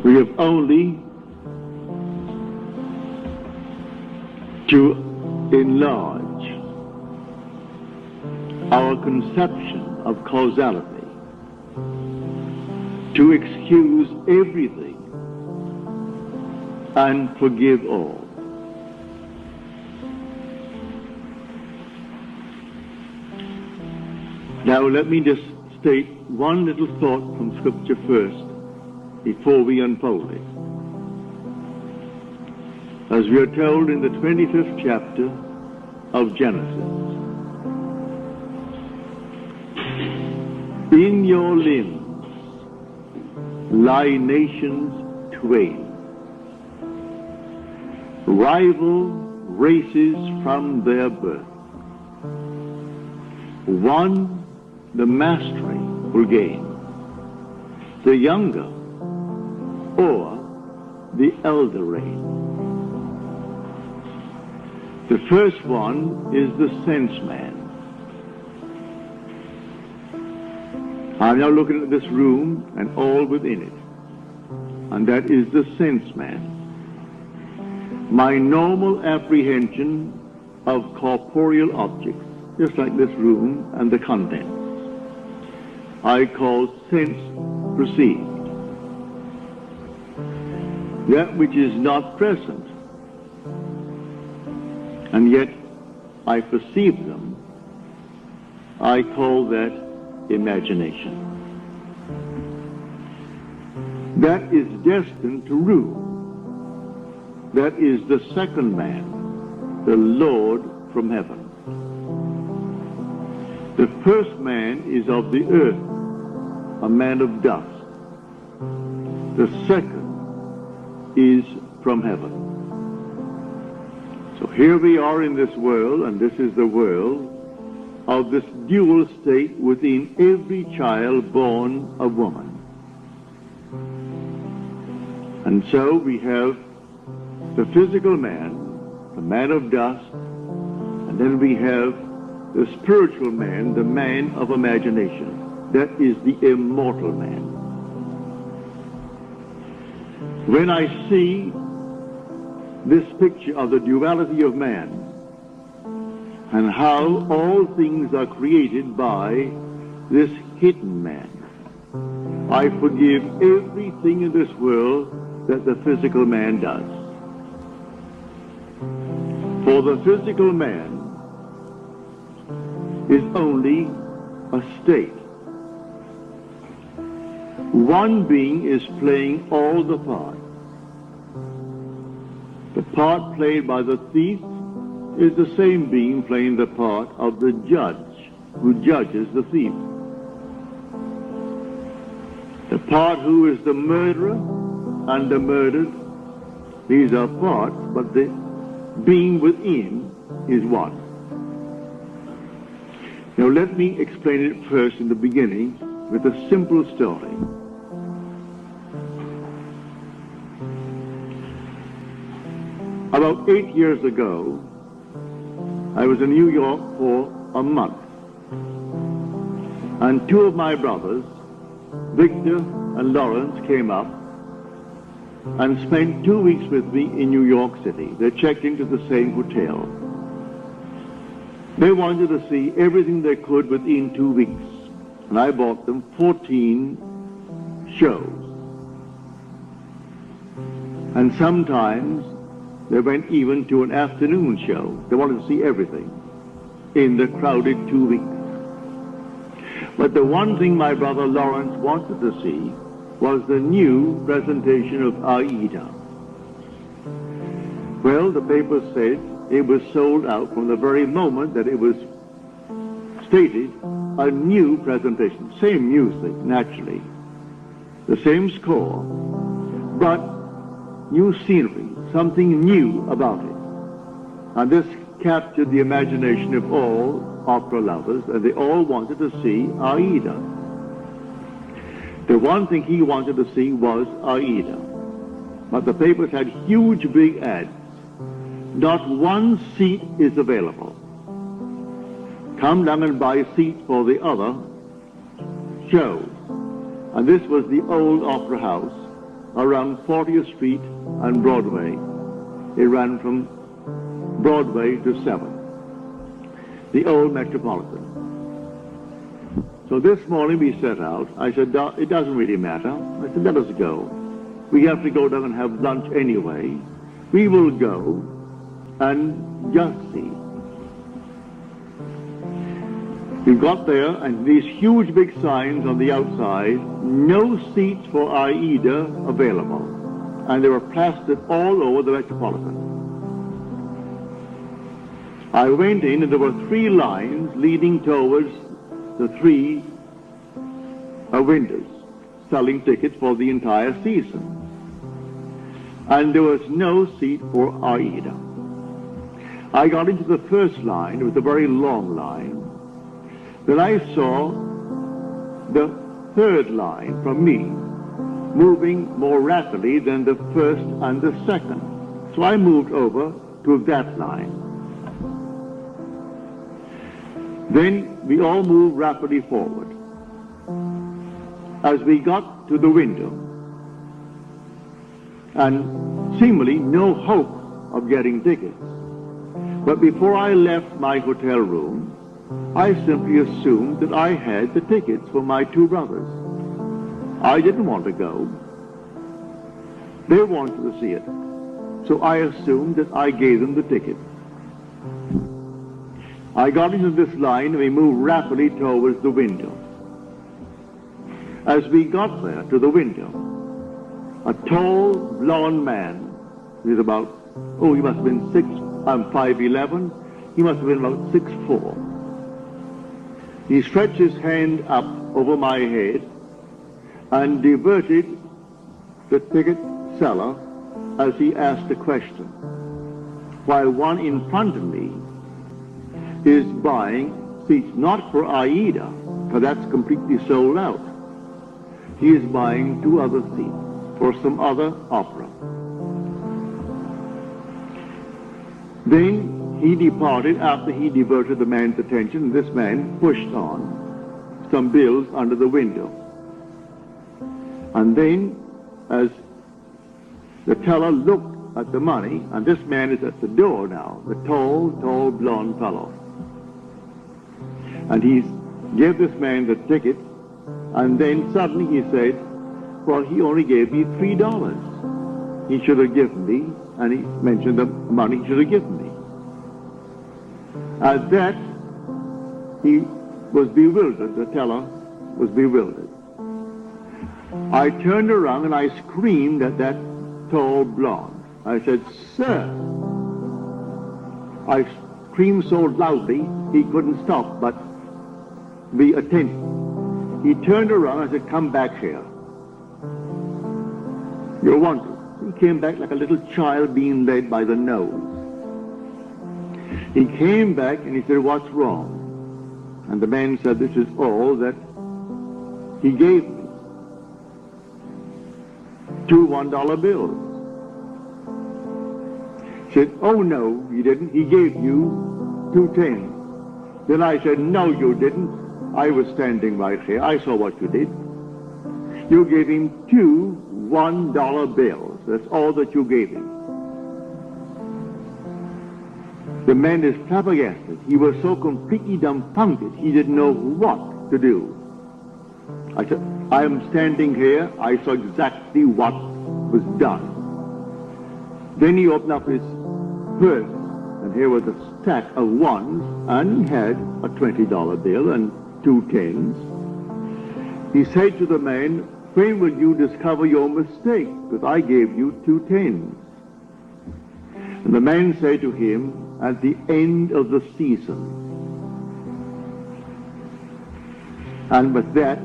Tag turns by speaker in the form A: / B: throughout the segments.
A: We have only to enlarge our conception of causality, to excuse everything and forgive all. Now let me just state one little thought from Scripture first before we unfold it. As we are told in the 25th chapter of Genesis, in your limbs lie nations twain, rival races from their birth. One the mastery will gain, the younger or the elder reign. The first one is the sense man. I'm now looking at this room and all within it, and that is the sense man. My normal apprehension of corporeal objects, just like this room and the contents, I call sense perceived. That which is not present, and yet I perceive them, I call that imagination. That is destined to rule. That is the second man, the Lord from heaven. The first man is of the earth, a man of dust. The second is from heaven. So here we are in this world, and this is the world of this dual state within every child born of woman. And so we have the physical man, the man of dust, and then we have the spiritual man, the man of imagination. That is the immortal man. When I see this picture of the duality of man and how all things are created by this hidden man, I forgive everything in this world that the physical man does. For the physical man is only a state. One being is playing all the parts. The part played by the thief is the same being playing the part of the judge who judges the thief. The part who is the murderer and the murdered, these are parts, but the being within is one. Now let me explain it first in the beginning with a simple story. About 8 years ago, I was in New York for a month, and two of my brothers, Victor and Lawrence, came up and spent 2 weeks with me in New York City. They checked into the same hotel. They wanted to see everything they could within 2 weeks, and I bought them 14 shows. And sometimes they went even to an afternoon show. They wanted to see everything in the crowded 2 weeks. But the one thing my brother Lawrence wanted to see was the new presentation of Aida. Well, the paper said it was sold out from the very moment that it was stated, a new presentation. Same music, naturally. The same score, but new scenery, something new about it. And this captured the imagination of all opera lovers, and they all wanted to see Aida. The one thing he wanted to see was Aida. But the papers had huge big ads. Not one seat is available. Come down and buy seats for the other shows. And this was the old opera house around 40th Street and Broadway. It ran from Broadway to 7th, the old Metropolitan. So this morning we set out. I said, it doesn't really matter. I said, let us go. We have to go down and have lunch anyway. We will go and just see. We got there, and these huge big signs on the outside, no seats for AIDA available. And they were plastered all over the Metropolitan. I went in, and there were 3 lines leading towards the 3 windows, selling tickets for the entire season. And there was no seat for AIDA. I got into the first line. It was a very long line. Then I saw the 3rd line from me moving more rapidly than the 1st and the 2nd. So I moved over to that line. Then we all moved rapidly forward. As we got to the window, and seemingly no hope of getting tickets. But before I left my hotel room, I simply assumed that I had the tickets for my 2 brothers. I didn't want to go. They wanted to see it. So I assumed that I gave them the ticket. I got into this line and we moved rapidly towards the window. As we got there to the window, a tall, blond man, he was about, he must have been 5'11", he must have been about 6'4". He stretched his hand up over my head and diverted the ticket seller as he asked a question, while one in front of me is buying seats not for AIDA, because that's completely sold out. He is buying 2 other seats for some other opera. Then he departed after he diverted the man's attention. This man pushed on some bills under the window. And then, as the teller looked at the money, and this man is at the door now, the tall, blond fellow. And he gave this man the ticket, and then suddenly he said, well, he only gave me $3. He should have given me, and he mentioned the money he should have given me. At that, he was bewildered. The teller was bewildered. I turned around and I screamed at that tall blonde. I said, sir. I screamed so loudly he couldn't stop but be attentive. He turned around and I said, come back here. You're wanted. He came back like a little child being led by the nose. He came back and he said, what's wrong? And the man said, this is all that he gave me. 2 $1 bills. He said, oh no, he didn't. He gave you 2 10s. Then I said, no, you didn't. I was standing right here. I saw what you did. You gave him 2 $1 bills. That's all that you gave him. The man is flabbergasted. He was so completely dumbfounded, he didn't know what to do. I said, I am standing here. I saw exactly what was done. Then he opened up his purse, and here was a stack of 1s, and he had a $20 bill and 2 10s. He said to the man, when will you discover your mistake? Because I gave you 2 10s. And the man said to him, at the end of the season. And with that,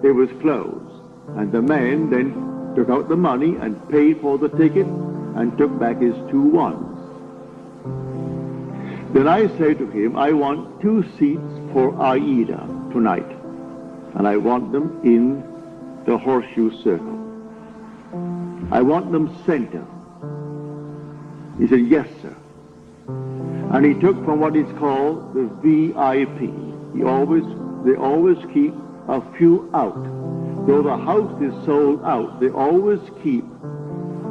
A: it was closed. And the man then took out the money and paid for the ticket and took back his 2 1s. Then I said to him, I want 2 seats for AIDA tonight. And I want them in the horseshoe circle. I want them center. He said, yes, sir. And he took from what is called the VIP. They always keep a few out. though the house is sold out, they always keep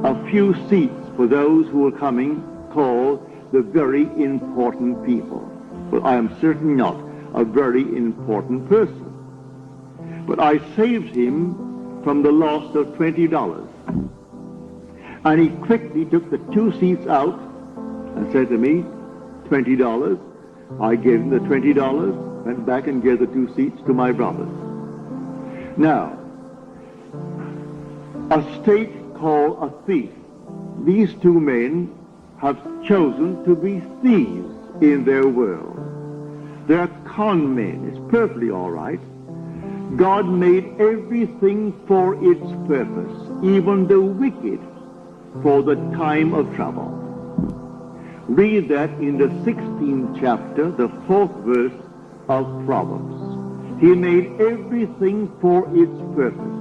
A: a few seats for those who are coming, called the very important people. But I am certainly not a very important person. But I saved him from the loss of $20. And he quickly took the 2 seats out and said to me, $20. I gave him the $20, went back and gave the 2 seats to my brothers. Now, a state called a thief. These 2 men have chosen to be thieves in their world. They're con men. It's perfectly all right. God made everything for its purpose, even the wicked for the time of trouble. Read that in the 16th chapter, the 4th verse of Proverbs. He made everything for its purpose,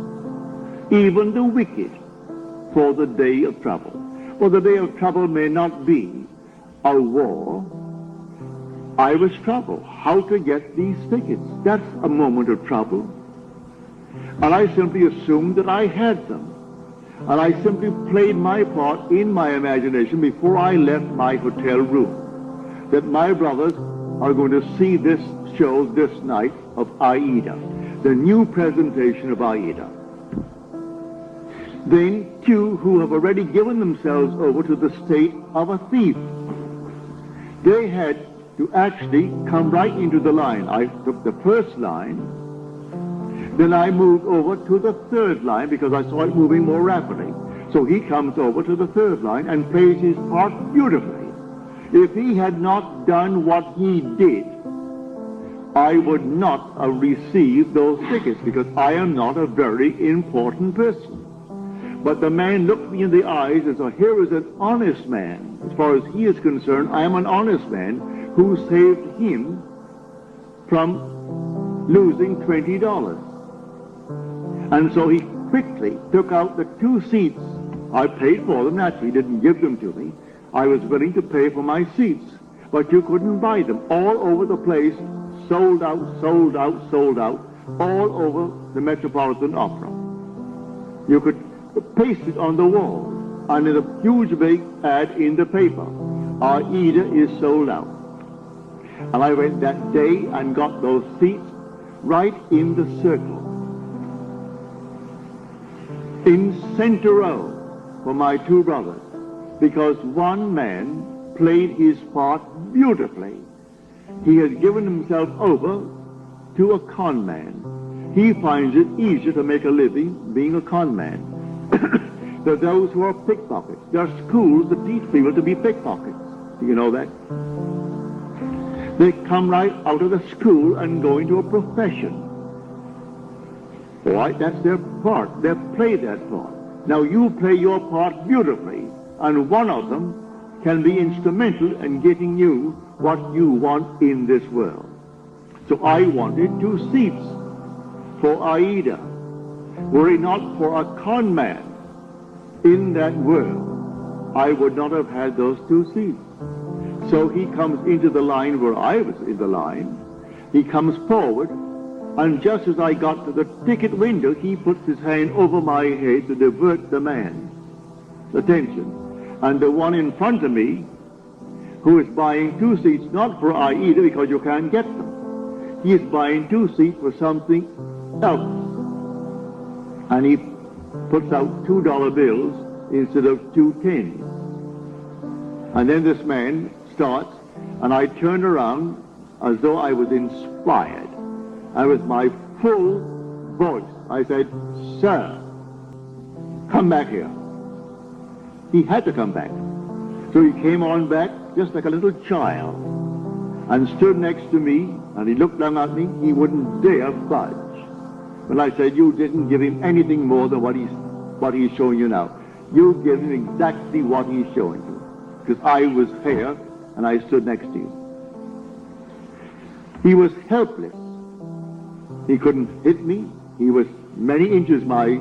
A: even the wicked for the day of trouble. Well, the day of trouble may not be a war. I was troubled. How to get these tickets? That's a moment of trouble. And I simply assumed that I had them. And I simply played my part in my imagination before I left my hotel room, that my brothers are going to see this show this night of Aida, the new presentation of Aida. Then 2 who have already given themselves over to the state of a thief. They had to actually come right into the line. I took the first line, then I moved over to the 3rd line because I saw it moving more rapidly. So he comes over to the 3rd line and plays his part beautifully. If he had not done what he did, I would not have received those tickets because I am not a very important person. But the man looked me in the eyes and said, here is an honest man. As far as he is concerned, I am an honest man who saved him from losing $20. And so he quickly took out the 2 seats. I paid for them, naturally, didn't give them to me. I was willing to pay for my seats, but you couldn't buy them. All over the place, sold out, sold out, sold out, all over the Metropolitan Opera. You could paste it on the wall, and in a huge big ad in the paper, Aida is sold out. And I went that day and got those seats right in the circle, in center row for my 2 brothers, because one man played his part beautifully. He has given himself over to a con man. He finds it easier to make a living being a con man. There are those who are pickpockets. There are schools that teach people to be pickpockets. Do you know that? They come right out of the school and go into a profession. All right, that's their part. They play that part. Now you play your part beautifully, and one of them can be instrumental in getting you what you want in this world. So I wanted 2 seats for Aida. Were it not for a con man in that world, I would not have had those 2 seats. So he comes into the line where I was in the line. He comes forward, and just as I got to the ticket window, he puts his hand over my head to divert the man's attention. And the one in front of me, who is buying 2 seats, not for Aida because you can't get them. He is buying 2 seats for something else. And he puts out $2 bills instead of 2 10s. And then this man starts, and I turned around as though I was inspired. And with my full voice, I said, "Sir, come back here." He had to come back. So he came on back just like a little child and stood next to me, and he looked down at me. He wouldn't dare budge. When I said, "You didn't give him anything more than what he's showing you now. You give him exactly what he's showing you." Because I was here and I stood next to you. He was helpless. He couldn't hit me. He was many inches my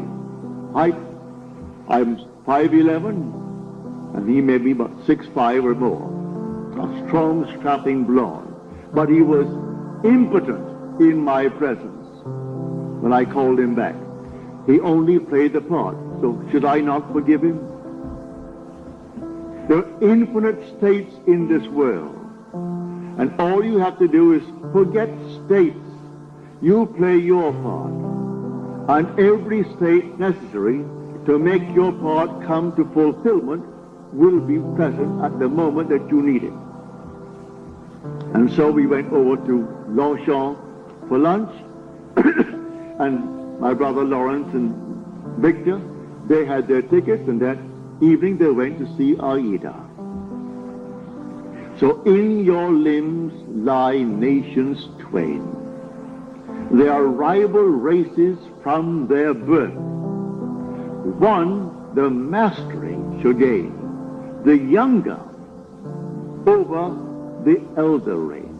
A: height. I'm 5'11", and he may be about 6'5" or more. A strong, strapping blonde. But he was impotent in my presence when I called him back. He only played the part. So should I not forgive him? There are infinite states in this world. And all you have to do is forget states. You play your part. And every state necessary to make your part come to fulfillment will be present at the moment that you need it. And so we went over to Longchamp for lunch. And my brother Lawrence and Victor, they had their tickets, and that evening they went to see Aida. So in your limbs lie nations twain. They are rival races from their birth. One the mastery shall gain, the younger over the elder reign.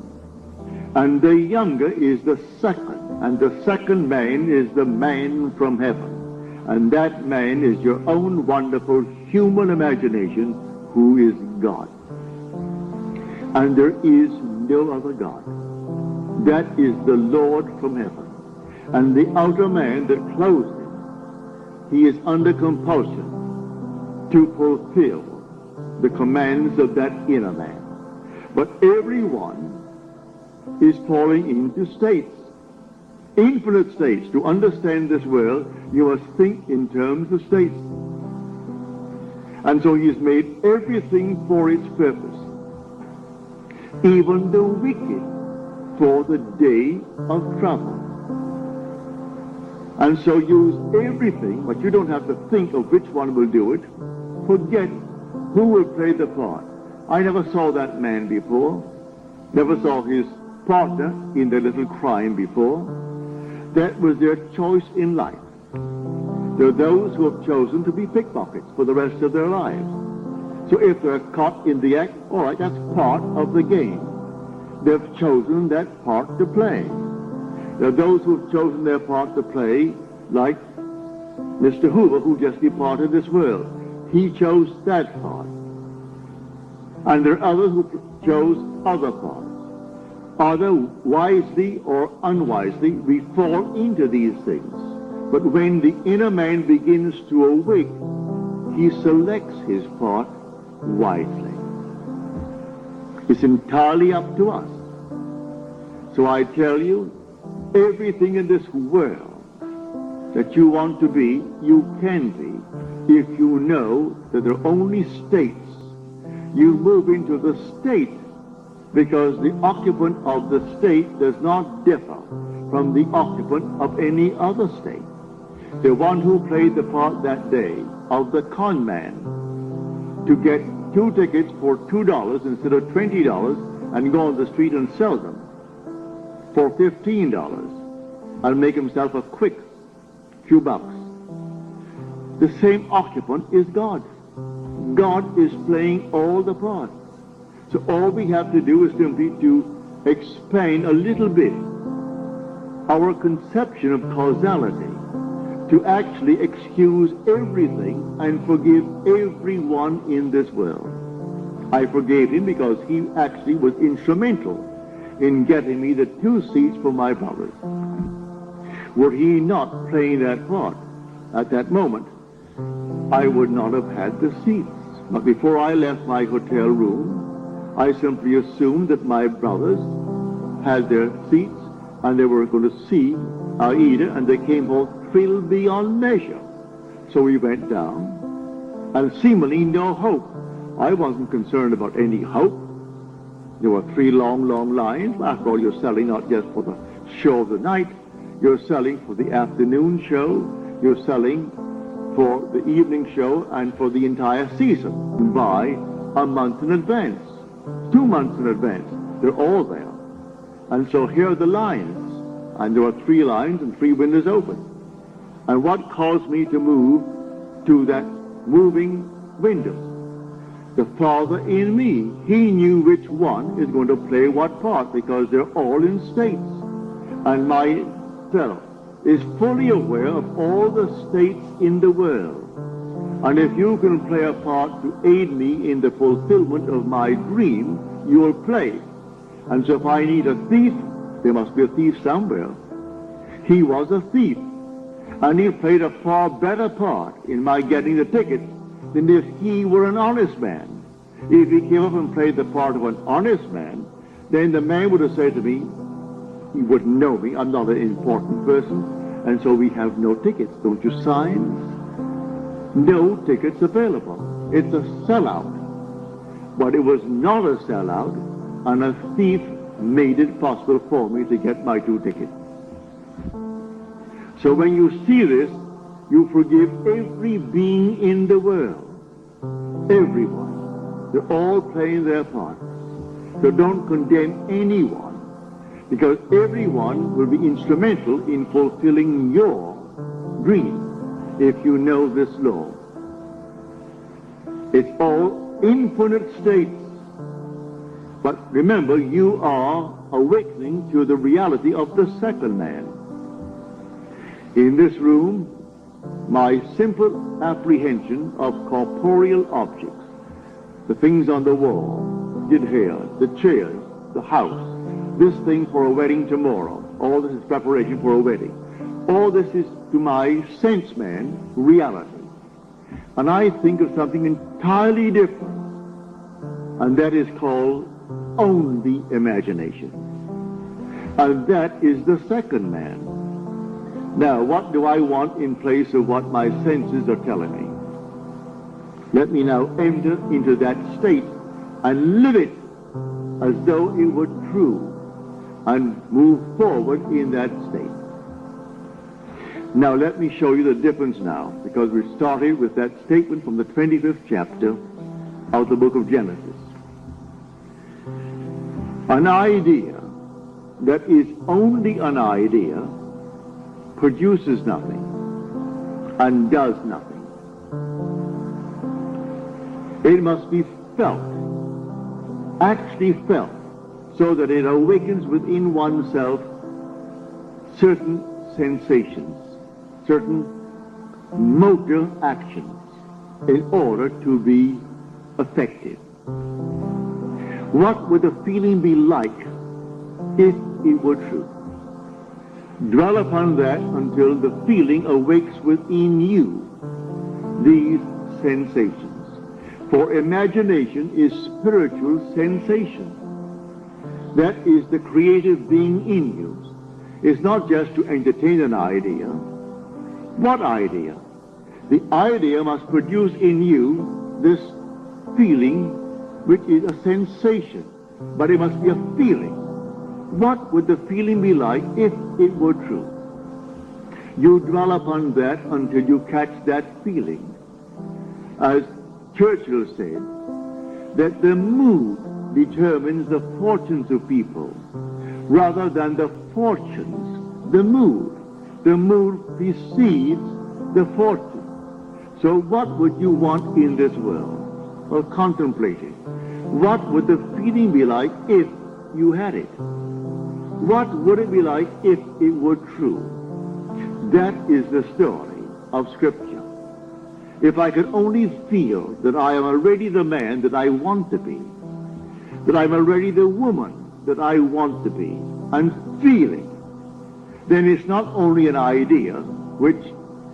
A: And the younger is the second, and the second man is the man from heaven. And that man is your own wonderful human imagination, who is God. And there is no other God. That is the Lord from heaven. And the outer man that clothes him, he is under compulsion to fulfill the commands of that inner man. But everyone is falling into states, infinite states. To understand this world, you must think in terms of states. And so he has made everything for its purpose, even the wicked for the day of trouble. And so use everything, but you don't have to think of which one will do it. Forget who will play the part. I never saw that man before, never saw his partner in the little crime before. That was their choice in life. There are those who have chosen to be pickpockets for the rest of their lives. So if they're caught in the act, all right, that's part of the game. They've chosen that part to play. There are those who have chosen their part to play, like Mr. Hoover, who just departed this world. He chose that part. And there are others who chose other parts. Either wisely or unwisely, we fall into these things. But when the inner man begins to awake, he selects his part wisely. It's entirely up to us. So I tell you, everything in this world that you want to be, you can be, if you know that there are only states. You move into the state because the occupant of the state does not differ from the occupant of any other state. The one who played the part that day of the con man to get 2 tickets for $2 instead of $20 and go on the street and sell them for $15 and make himself a quick few bucks. The same occupant is God. God is playing all the parts. So all we have to do is simply to expand a little bit our conception of causality, to actually excuse everything and forgive everyone in this world. I forgave him because he actually was instrumental in getting me the 2 seats for my brothers. Were he not playing that part at that moment, I would not have had the seats. But before I left my hotel room, I simply assumed that my brothers had their seats and they were going to see Aida, and they came home thrilled beyond measure. So we went down, and seemingly no hope. I wasn't concerned about any hope. There were 3 long, long lines. After all, you're selling not just for the show of the night, you're selling for the afternoon show, you're selling for the evening show and for the entire season. Buy a month in advance, 2 months in advance. They're all there. And so here are the lines. And there are 3 lines and 3 windows open. And what caused me to move to that moving window? The Father in me. He knew which one is going to play what part because they're all in states. And my fellow is fully aware of all the states in the world. And if you can play a part to aid me in the fulfillment of my dream, you will play. And so if I need a thief, there must be a thief somewhere. He was a thief. And he played a far better part in my getting the tickets than if he were an honest man. If he came up and played the part of an honest man, then the man would have said to me, he wouldn't know me, I'm not an important person, and so we have no tickets. Don't you sign? No tickets available. It's a sellout. But it was not a sellout, and a thief made it possible for me to get my 2 tickets. So when you see this, you forgive every being in the world. Everyone. They're all playing their part. So don't condemn anyone, because everyone will be instrumental in fulfilling your dream if you know this law. It's all infinite states. But remember, you are awakening to the reality of the second man. In this room, my simple apprehension of corporeal objects, the things on the wall, did here, the chairs, the house, this thing for a wedding tomorrow, all this is preparation for a wedding. All this is, to my sense man, reality. And I think of something entirely different, and that is called only imagination. And that is the second man. Now, what do I want in place of what my senses are telling me? Let me now enter into that state and live it as though it were true and move forward in that state. Now, let me show you the difference now, because we started with that statement from the 25th chapter of the book of Genesis. An idea that is only an idea produces nothing and does nothing. It must be felt, actually felt, so that it awakens within oneself certain sensations, certain motor actions in order to be effective. What would the feeling be like if it were true? Dwell upon that until the feeling awakes within you these sensations. For imagination is spiritual sensation. That is the creative being in you. It's not just to entertain an idea. What idea? The idea must produce in you this feeling, which is a sensation, but it must be a feeling. What would the feeling be like if it were true? You dwell upon that until you catch that feeling. As Churchill said, that the mood determines the fortunes of people rather than the fortunes, the mood. The mood precedes the fortune. So what would you want in this world? Well, contemplate it. What would the feeling be like if you had it? What would it be like if it were true? That is the story of Scripture. If I could only feel that I am already the man that I want to be, that I'm already the woman that I want to be, and feeling, then it's not only an idea, which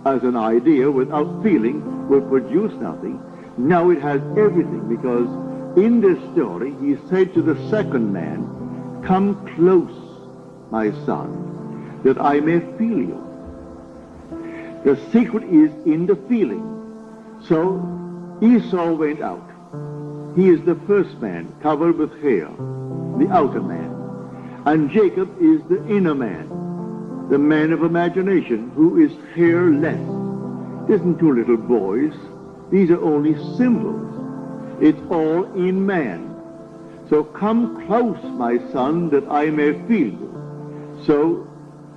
A: as an idea without feeling will produce nothing. Now it has everything, because in this story he said to the second man, "Come close, my son, that I may feel you." The secret is in the feeling. So Esau went out. He is the first man, covered with hair, the outer man. And Jacob is the inner man, the man of imagination, who is hairless. It isn't two little boys. These are only symbols. It's all in man. So come close, my son, that I may feel you. So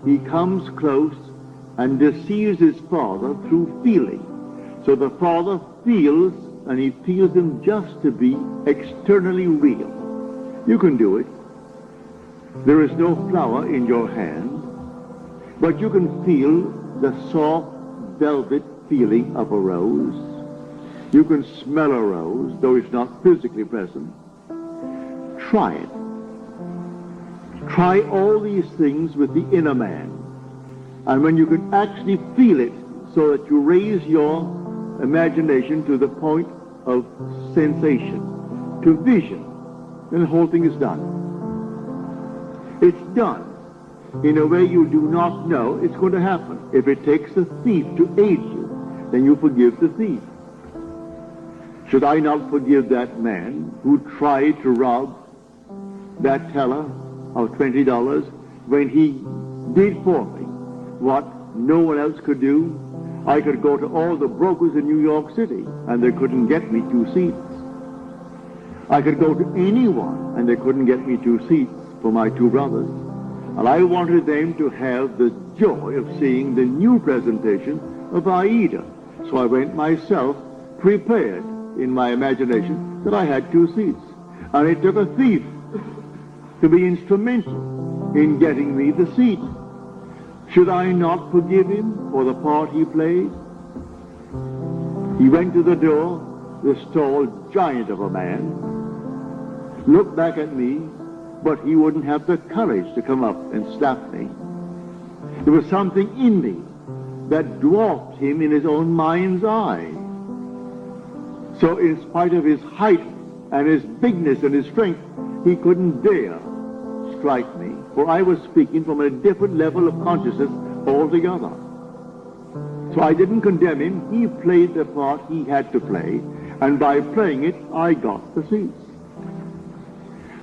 A: he comes close and deceives his father through feeling. So the father feels, and he feels him just to be externally real. You can do it. There is no flower in your hand, but you can feel the soft velvet feeling of a rose. You can smell a rose, though it's not physically present. Try it. Try all these things with the inner man. And when you can actually feel it so that you raise your imagination to the point of sensation, to vision, then the whole thing is done. It's done in a way you do not know it's going to happen. If it takes a thief to aid you, then you forgive the thief. Should I not forgive that man who tried to rob that teller of $20 when he did for me what no one else could do? I could go to all the brokers in New York City and they couldn't get me 2 seats. I could go to anyone and they couldn't get me 2 seats for my 2 brothers. And I wanted them to have the joy of seeing the new presentation of Aida. So I went myself prepared in my imagination that I had 2 seats. And it took a thief to be instrumental in getting me the seat. Should I not forgive him for the part he played? He went to the door, this tall giant of a man, looked back at me, but he wouldn't have the courage to come up and slap me. There was something in me that dwarfed him in his own mind's eye. So in spite of his height and his bigness and his strength, he couldn't dare strike me, for I was speaking from a different level of consciousness altogether. So I didn't condemn him. He played the part he had to play, and by playing it, I got the seats.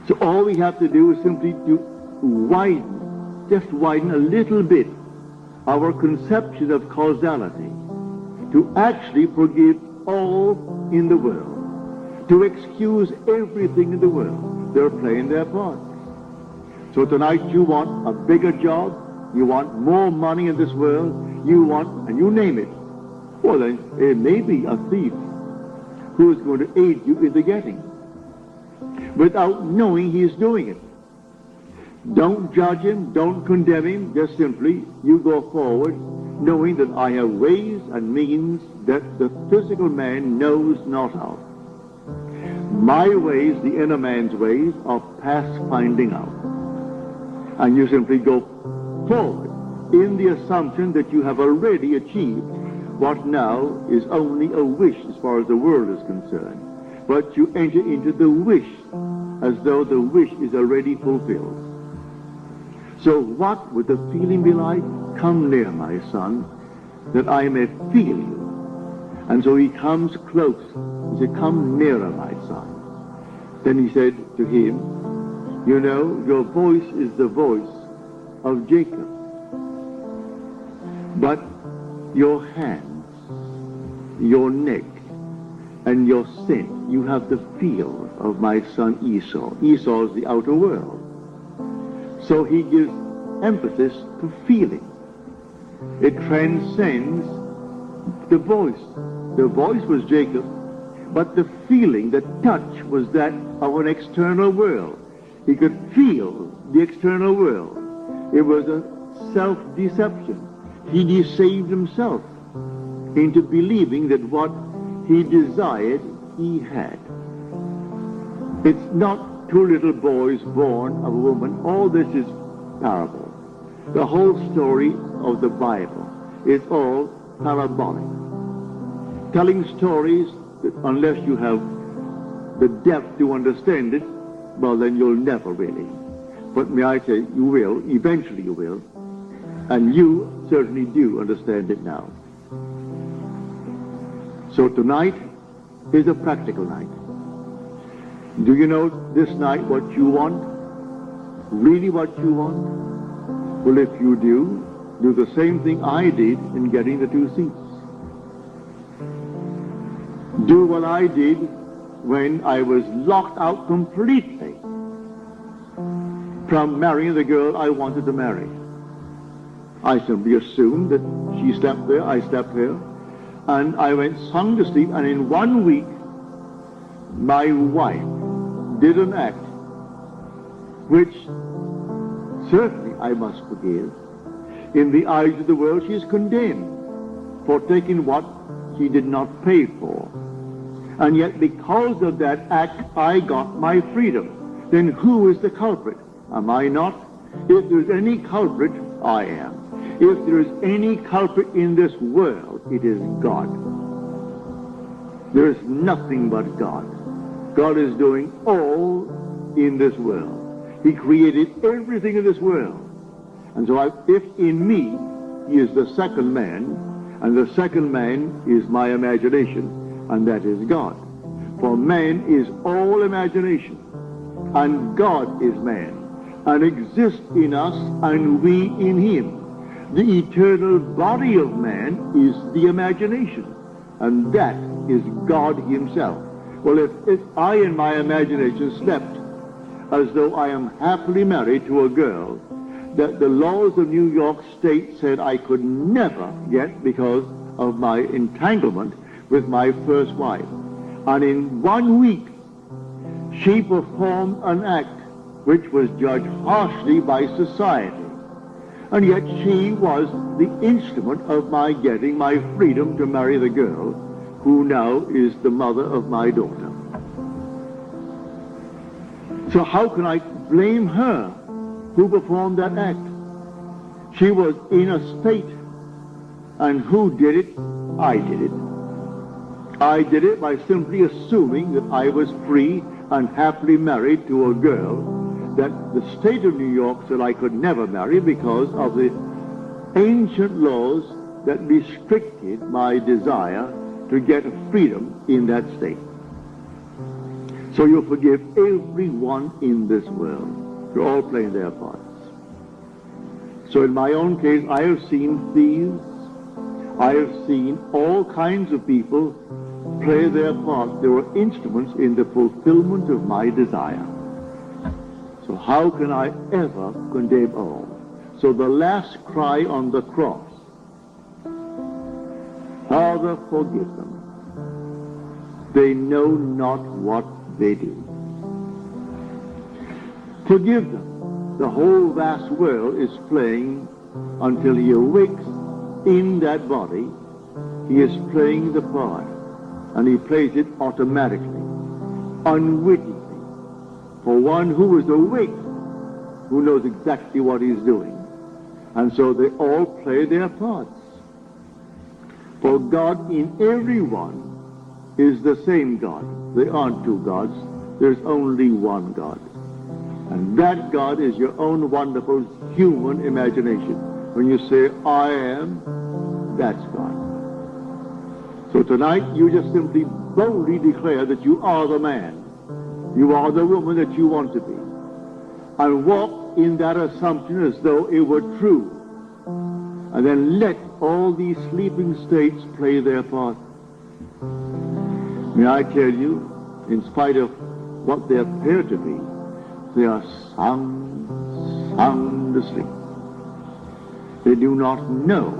A: So all we have to do is simply to widen, just widen a little bit our conception of causality, to actually forgive all in the world, to excuse everything in the world. They're playing their part. So tonight you want a bigger job, you want more money in this world, you want, and you name it. Well then, it may be a thief who is going to aid you in the getting, without knowing he is doing it. Don't judge him, don't condemn him, just simply you go forward knowing that I have ways and means that the physical man knows not of. My ways, the inner man's ways, are past finding out. And you simply go forward in the assumption that you have already achieved what now is only a wish as far as the world is concerned. But you enter into the wish as though the wish is already fulfilled. So what would the feeling be like? Come near, my son, that I may feel you. And so he comes close. He said, come nearer, my son. Then he said to him, you know, your voice is the voice of Jacob. But your hands, your neck, and your scent, you have the feel of my son Esau. Esau is the outer world. So he gives emphasis to feeling. It transcends the voice. The voice was Jacob, but the feeling, the touch, was that of an external world. He could feel the external world. It was a self-deception. He deceived himself into believing that what he desired, he had. It's not 2 little boys born of a woman. All this is parable. The whole story of the Bible is all parabolic. Telling stories that unless you have the depth to understand it, well, then you'll never really. But may I say, you will, eventually you will, and you certainly do understand it now. So tonight is a practical night. Do you know this night what you want? Really what you want? Well, if you do the same thing I did in getting the 2 seats. Do what I did when I was locked out completely from marrying the girl I wanted to marry. I simply assumed that she slept there, I slept there, and I went sound asleep, and in 1 week, my wife did an act which certainly I must forgive. In the eyes of the world, she is condemned for taking what she did not pay for. And yet, because of that act, I got my freedom. Then who is the culprit? Am I not? If there's any culprit, I am. If there is any culprit in this world, it is God. There is nothing but God. God is doing all in this world. He created everything in this world. And so if in me he is the second man, and the second man is my imagination, and that is God. For man is all imagination, and God is man, and exists in us, and we in him. The eternal body of man is the imagination, and that is God himself. Well, if I in my imagination slept as though I am happily married to a girl that the laws of New York State said I could never get because of my entanglement with my first wife, and in 1 week she performed an act which was judged harshly by society, and yet she was the instrument of my getting my freedom to marry the girl who now is the mother of my daughter. So how can I blame her who performed that act? She was in a state, and who did it? I did it. I did it by simply assuming that I was free and happily married to a girl that the state of New York said I could never marry because of the ancient laws that restricted my desire to get freedom in that state. So you forgive everyone in this world. They're all playing their parts. So in my own case, I have seen thieves. I have seen all kinds of people play their part. They were instruments in the fulfillment of my desire. So how can I ever condemn all? So the last cry on the cross, Father, forgive them. They know not what they do. Forgive them. The whole vast world is playing until he awakes in that body. He is playing the part, and he plays it automatically, unwittingly. For one who is awake, who knows exactly what he's doing. And so they all play their parts. For God in everyone is the same God. There aren't two gods. There's only one God. And that God is your own wonderful human imagination. When you say, I am, that's God. So tonight you just simply boldly declare that you are the man. You are the woman that you want to be. And walk in that assumption as though it were true. And then let all these sleeping states play their part. May I tell you, in spite of what they appear to be, they are sound asleep. They do not know.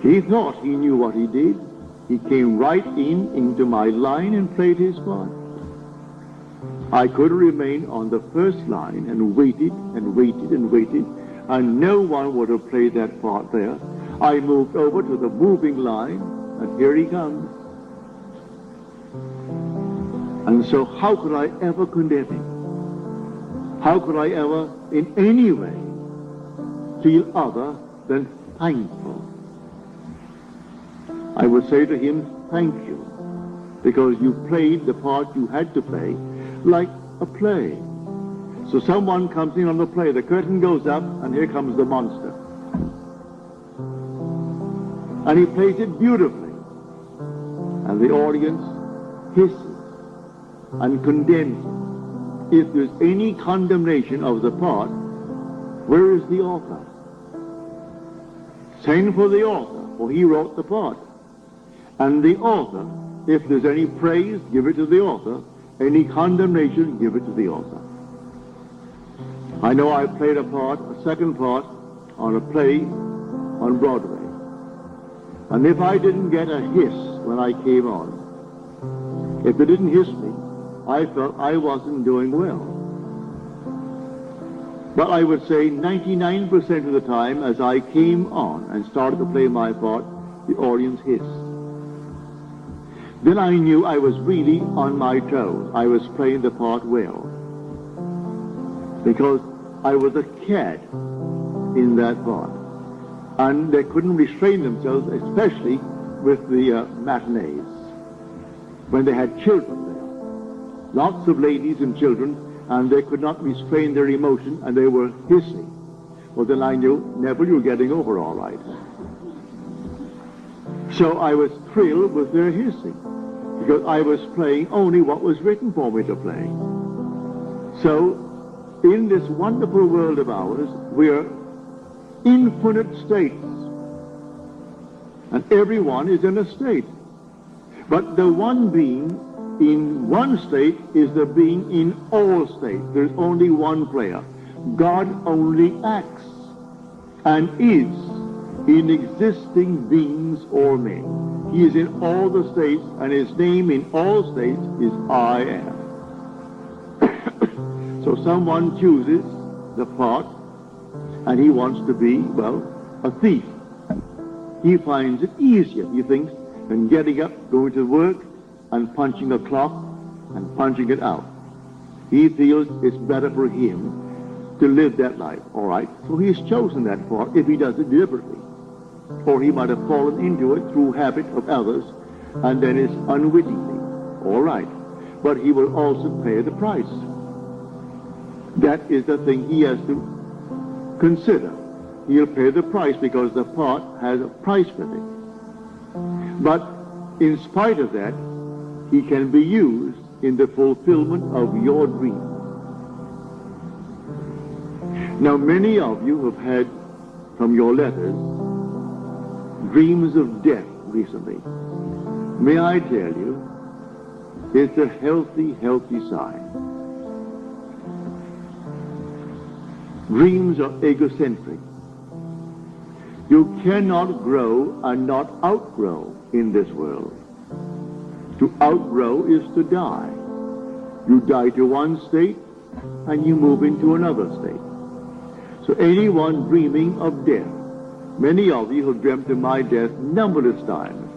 A: He thought he knew what he did. He came right into my line and played his part. I could remain on the first line and waited and waited and waited, and no one would have played that part there. I moved over to the moving line, and here he comes. And so how could I ever condemn him? How could I ever in any way feel other than thankful? I would say to him, thank you, because you played the part you had to play like a play. So someone comes in on the play, the curtain goes up, and here comes the monster. And he plays it beautifully. And the audience hisses and condemns him. If there's any condemnation of the part, where is the author? Send for the author, for he wrote the part. And the author, if there's any praise, give it to the author. Any condemnation, give it to the author. I know I played a second part, on a play on Broadway. And if I didn't get a hiss when I came on, if they didn't hiss me, I felt I wasn't doing well. But I would say 99% of the time, as I came on and started to play my part, the audience hissed. Then I knew I was really on my toes. I was playing the part well. Because I was a cat in that part. And they couldn't restrain themselves, especially with the matinees, when they had children there. Lots of ladies and children, and they could not restrain their emotion, and they were hissing. Well, then I knew, Neville, you're getting over all right. So I was thrilled with their hissing, because I was playing only what was written for me to play. So, in this wonderful world of ours, we are infinite states, and everyone is in a state. But the one being in one state is the being in all states. There's only one player. God only acts and is in existing beings or men. He is in all the states, and his name in all states is I am. So someone chooses the part, and he wants to be, well, a thief. He finds it easier, he thinks, than getting up, going to work, and punching a clock, and punching it out. He feels it's better for him to live that life. All right, so he's chosen that part if he does it deliberately. Or he might have fallen into it through habit of others, and then it's unwittingly. All right, but he will also pay the price. That is the thing he has to consider. He'll pay the price because the part has a price with it. But in spite of that, he can be used in the fulfillment of your dream. Now, many of you have had, from your letters, dreams of death recently. May I tell you, it's a healthy, healthy sign. Dreams are egocentric. You cannot grow and not outgrow in this world. To outgrow is to die. You die to one state and you move into another state. So anyone dreaming of death, many of you have dreamt of my death numberless times.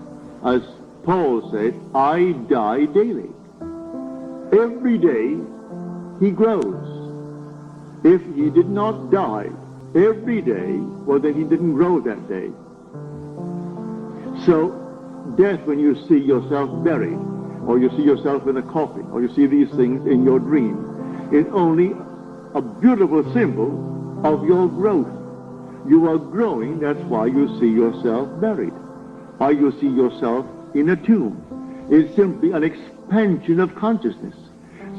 A: As Paul said, I die daily. Every day he grows. If he did not die every day, well, then he didn't grow that day. So death, when you see yourself buried, or you see yourself in a coffin, or you see these things in your dream, is only a beautiful symbol of your growth. You are growing, that's why you see yourself buried, or you see yourself in a tomb. It's simply an expansion of consciousness.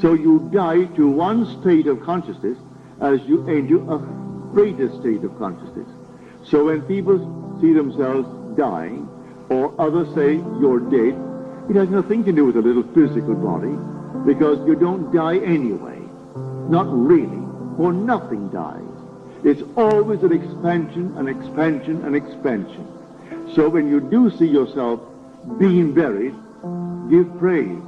A: So you die to one state of consciousness as you enter a greater state of consciousness. So when people see themselves dying, or others say you're dead, it has nothing to do with a little physical body, because you don't die anyway. Not really, for nothing dies. It's always an expansion, an expansion, an expansion. So when you do see yourself being buried, give praise.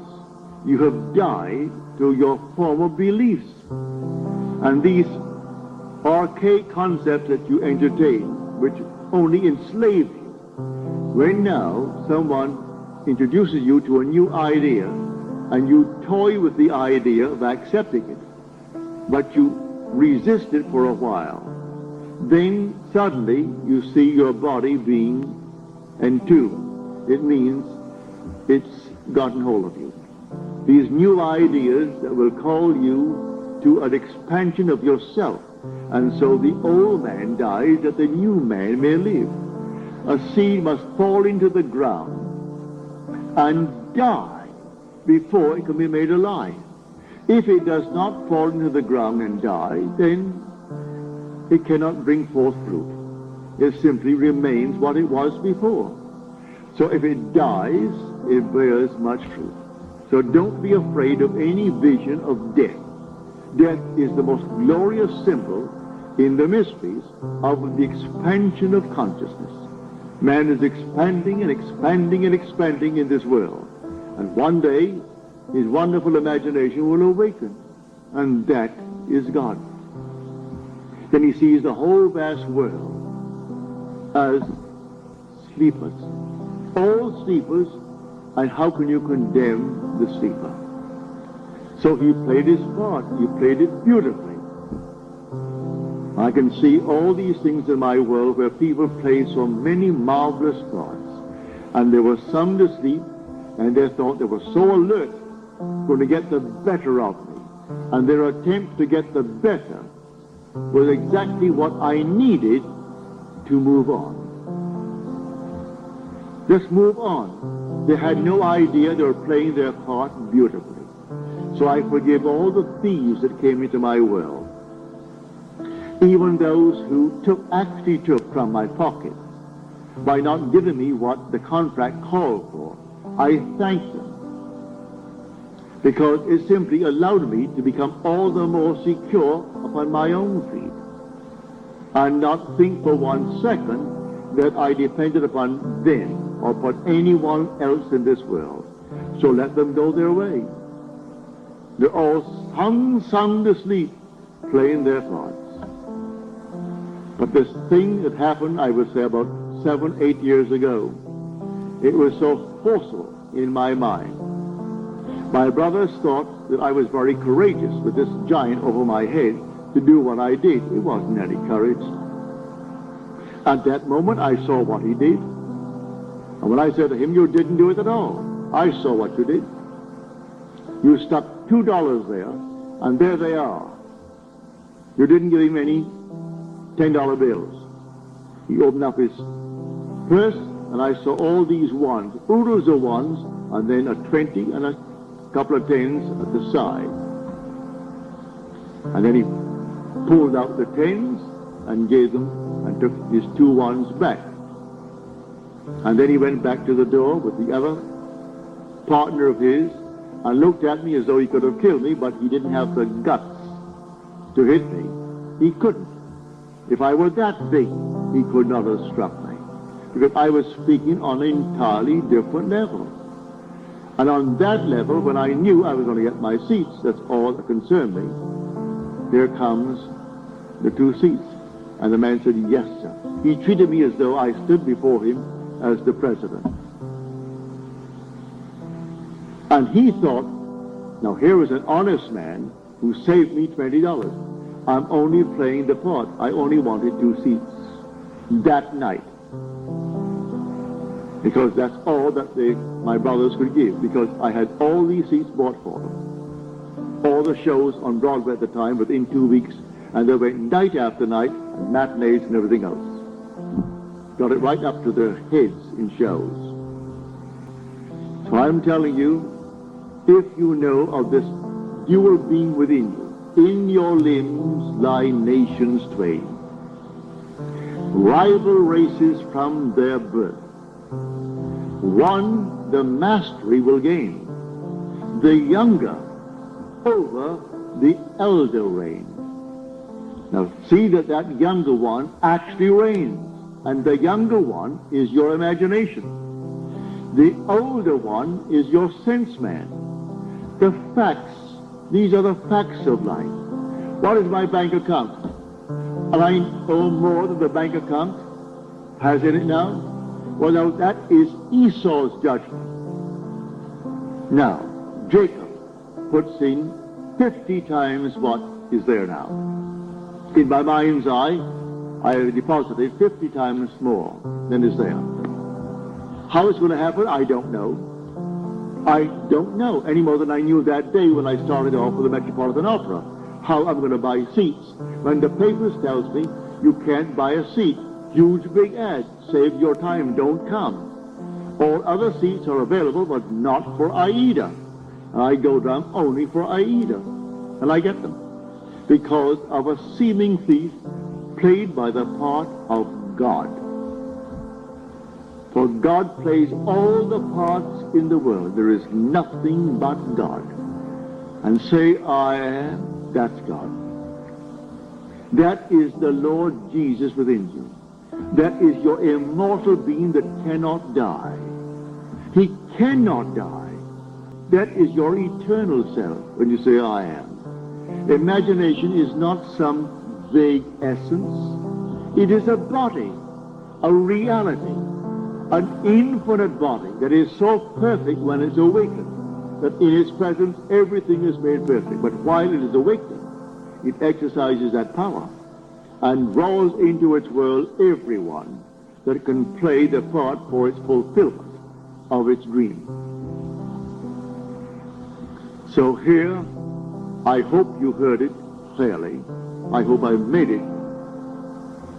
A: You have died to your former beliefs. And these archaic concepts that you entertain, which only enslave you, when now someone introduces you to a new idea, and you toy with the idea of accepting it, but you resist it for a while, then suddenly you see your body being entombed. It means it's gotten hold of you. These new ideas that will call you to an expansion of yourself. And so the old man dies that the new man may live. A seed must fall into the ground and die before it can be made alive. If it does not fall into the ground and die, then it cannot bring forth fruit. It simply remains what it was before. So if it dies, it bears much fruit. So don't be afraid of any vision of death. Death is the most glorious symbol in the mysteries of the expansion of consciousness. Man is expanding and expanding and expanding in this world. And one day, his wonderful imagination will awaken. And that is God. Then he sees the whole vast world as sleepers. All sleepers, and how can you condemn the sleeper? So he played his part. He played it beautifully. I can see all these things in my world where people play so many marvelous parts, and they were sound asleep, and they thought they were so alert, going to get the better of me, and their attempt to get the better was exactly what I needed to move on. Just move on. They had no idea they were playing their part beautifully. So I forgive all the thieves that came into my world, even those who actually took from my pocket by not giving me what the contract called for. I thank them, because it simply allowed me to become all the more secure upon my own feet, and not think for 1 second that I depended upon them or upon anyone else in this world. So let them go their way. They're all sound asleep, playing their parts. But this thing that happened, I would say about 7, 8 years ago, it was so forceful in my mind. My brothers thought that I was very courageous with this giant over my head to do what I did. It wasn't any courage. At that moment, I saw what he did. And when I said to him, "You didn't do it at all. I saw what you did. You stuck $2 there, and there they are. You didn't give him any $10 bills." He opened up his purse, and I saw all these ones, oodles of ones, and then a 20 and a couple of 10s at the side. And then he pulled out the 10s and gave them and took his 2 ones back. And then he went back to the door with the other partner of his and looked at me as though he could have killed me, but he didn't have the guts to hit me. He couldn't. If I were that big, he could not have struck me, because I was speaking on an entirely different level. And on that level, when I knew I was going to get my seats, that's all that concerned me. Here comes the 2 seats. And the man said, "Yes, sir." He treated me as though I stood before him as the president. And he thought, now here was an honest man who saved me $20. I'm only playing the part. I only wanted 2 seats that night, because that's all that my brothers could give, because I had all these seats bought for them. All the shows on Broadway at the time within 2 weeks, and they went night after night, and matinees and everything else. Got it right up to their heads in shows. So I'm telling you, if you know of this dual being within you, in your limbs lie nations twain, rival races from their birth. One the mastery will gain, the younger over the elder reign. Now see that younger one actually reigns, and the younger one is your imagination. The older one is your sense man. The facts, these are the facts of life. What is my bank account? And I owe more than the bank account has in it now? Well, now that is Esau's judgment. Now, Jacob puts in 50 times what is there now. In my mind's eye, I have deposited 50 times more than is there. How it's going to happen, I don't know. I don't know any more than I knew that day when I started off with the Metropolitan Opera, how I'm going to buy seats. When the papers tells me you can't buy a seat, huge big ad, save your time, don't come. All other seats are available, but not for Aida. I go down only for Aida, and I get them, because of a seeming thief played by the part of God. For God plays all the parts in the world. There is nothing but God. And say, I am, that's God. That is the Lord Jesus within you. That is your immortal being that cannot die. He cannot die. That is your eternal self when you say, I am. Imagination is not some vague essence. It is a body, a reality, an infinite body that is so perfect when it's awakened, that in its presence everything is made perfect. But while it is awakening, it exercises that power. and draws into its world everyone that can play the part for its fulfillment of its dream. So here, I hope you heard it clearly. I hope I've made it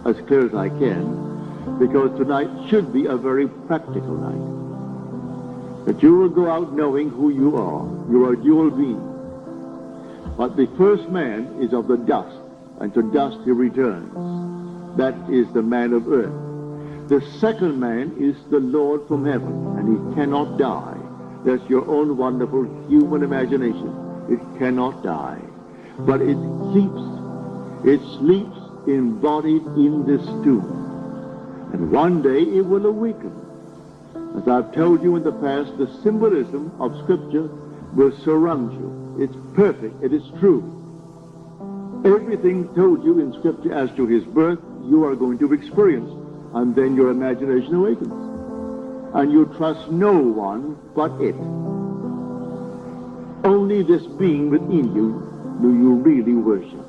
A: as clear as I can, because tonight should be a very practical night. That you will go out knowing who you are. You are a dual being. But the first man is of the dust, and to dust he returns. That is the man of earth. The second man is the Lord from heaven, and he cannot die. That's your own wonderful human imagination. It cannot die. But it sleeps embodied in this tomb. And one day it will awaken. As I've told you in the past, the symbolism of Scripture will surround you. It's perfect. It is true. Everything told you in Scripture as to his birth, you are going to experience. And then your imagination awakens. And you trust no one but it. Only this being within you do you really worship.